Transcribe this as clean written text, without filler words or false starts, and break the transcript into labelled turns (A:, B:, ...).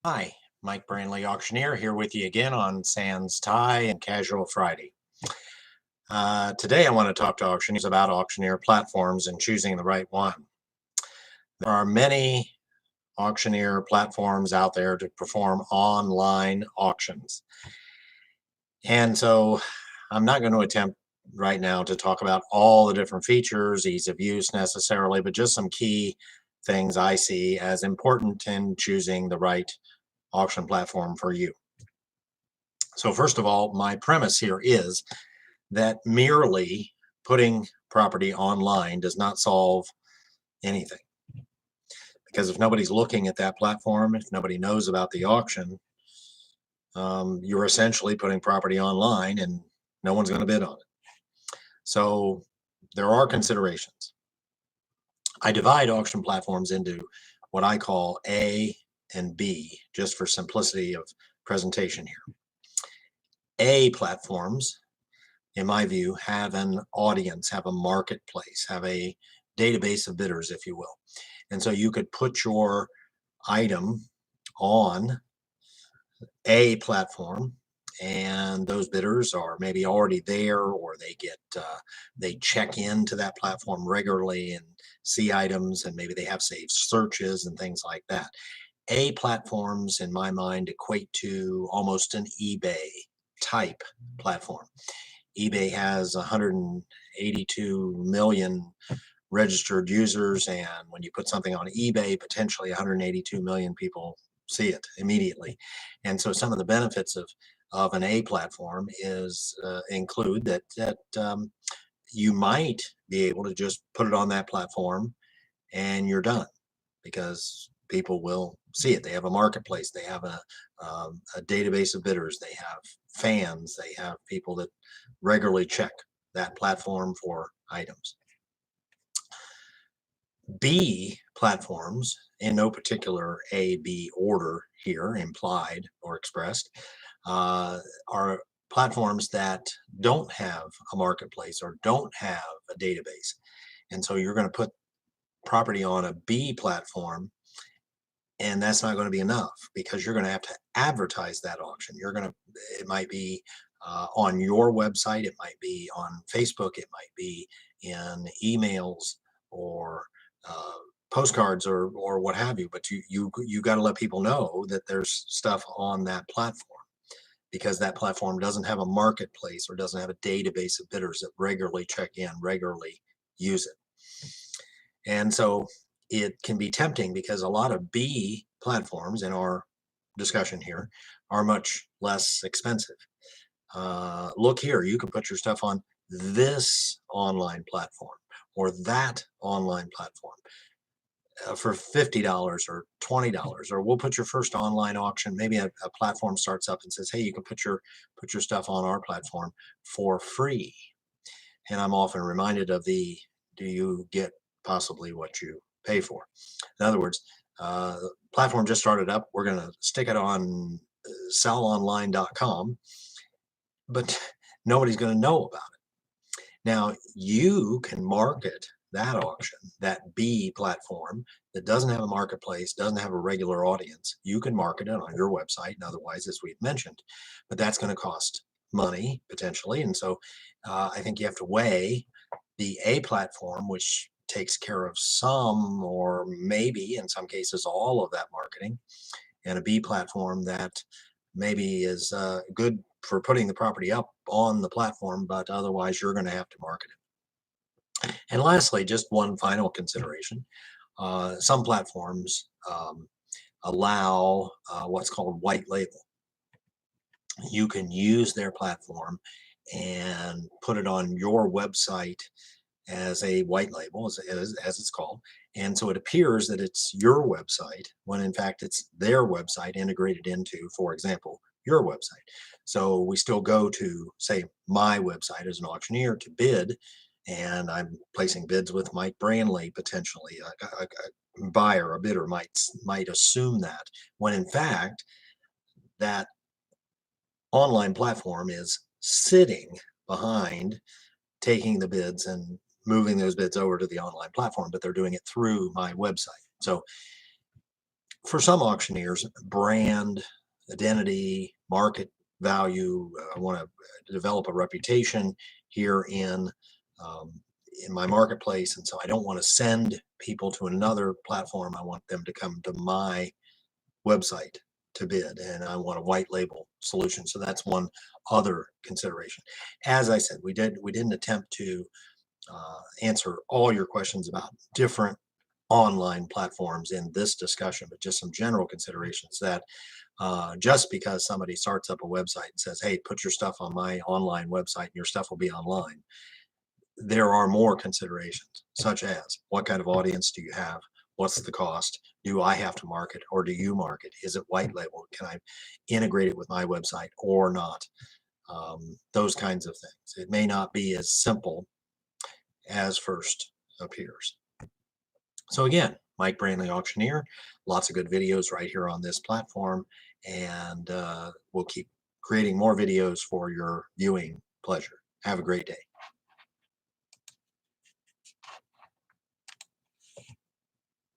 A: Hi, Mike Brantley, auctioneer, here with you again on Sans Tie and Casual Friday. Today, I want to talk to auctioneers about auctioneer platforms and choosing the right one. There are many auctioneer platforms out there to perform online auctions. And so I'm not going to attempt right now to talk about all the different features, ease of use necessarily, but just some key things I see as important in choosing the right auction platform for you. So first of all, my premise here is that merely putting property online does not solve anything. Because if nobody's looking at that platform, if nobody knows about the auction, you're essentially putting property online and no one's going to bid on it. So there are considerations. I divide auction platforms into what I call A and B, just for simplicity of presentation here. A platforms, in my view, have an audience, have a marketplace, have a database of bidders, if you will. And so you could put your item on a platform, and those bidders are maybe already there, or they check into that platform regularly and see items, and maybe they have saved searches and things like that. A platforms, in my mind, equate to almost an eBay type platform. eBay has 182 million registered users, and when you put something on eBay, potentially 182 million people see it immediately. And so some of the benefits of an A platform is include that you might be able to just put it on that platform and you're done, because people will see it. They have a marketplace, they have a database of bidders, they have fans, they have people that regularly check that platform for items. B platforms, in no particular A, B order here, implied or expressed, are platforms that don't have a marketplace or don't have a database. And so you're going to put property on a B platform, and that's not going to be enough, because you're going to have to advertise that auction. It might be on your website, it might be on Facebook, it might be in emails or uh, postcards or what have you. But you got to let people know that there's stuff on that platform, because that platform doesn't have a marketplace or doesn't have a database of bidders that regularly check in, regularly use it. And so it can be tempting, because a lot of B platforms in our discussion here are much less expensive. Look here, you can put your stuff on this online platform or that online platform for $50 or $20, or we'll put your first online auction. Maybe a platform starts up and says, hey, you can put your stuff on our platform for free. And I'm often reminded of the, do you get possibly what you pay for? In other words, the platform just started up. We're going to stick it on sellonline.com, but nobody's going to know about it. Now, you can market that auction, that B platform that doesn't have a marketplace, doesn't have a regular audience. You can market it on your website and otherwise, as we've mentioned, but that's going to cost money potentially. And so I think you have to weigh the A platform, which takes care of some, or maybe in some cases, all of that marketing, and a B platform that maybe is good for putting the property up on the platform, but otherwise you're going to have to market it. And lastly, just one final consideration. Some platforms allow what's called white label. You can use their platform and put it on your website as a white label, as it's called. And so it appears that it's your website when in fact it's their website integrated into, for example, your website. So we still go to, say, my website as an auctioneer to bid, and I'm placing bids with Mike Brantley, potentially. A buyer, a bidder might assume that, when in fact that online platform is sitting behind taking the bids and moving those bids over to the online platform, but they're doing it through my website. So For some auctioneers, brand, identity, market value, I want to develop a reputation here um, in my marketplace, and so I don't want to send people to another platform. I want them to come to my website to bid, and I want a white label solution. So that's one other consideration. As I said, we didn't attempt to answer all your questions about different online platforms in this discussion, but just some general considerations that just because somebody starts up a website and says, hey, put your stuff on my online website and your stuff will be online, there are more considerations, such as what kind of audience do you have? What's the cost? Do I have to market or do you market? Is it white label? Can I integrate it with my website or not? Those kinds of things. It may not be as simple as first appears. So again, Mike Brantley, Auctioneer, lots of good videos right here on this platform, and we'll keep creating more videos for your viewing pleasure. Have a great day.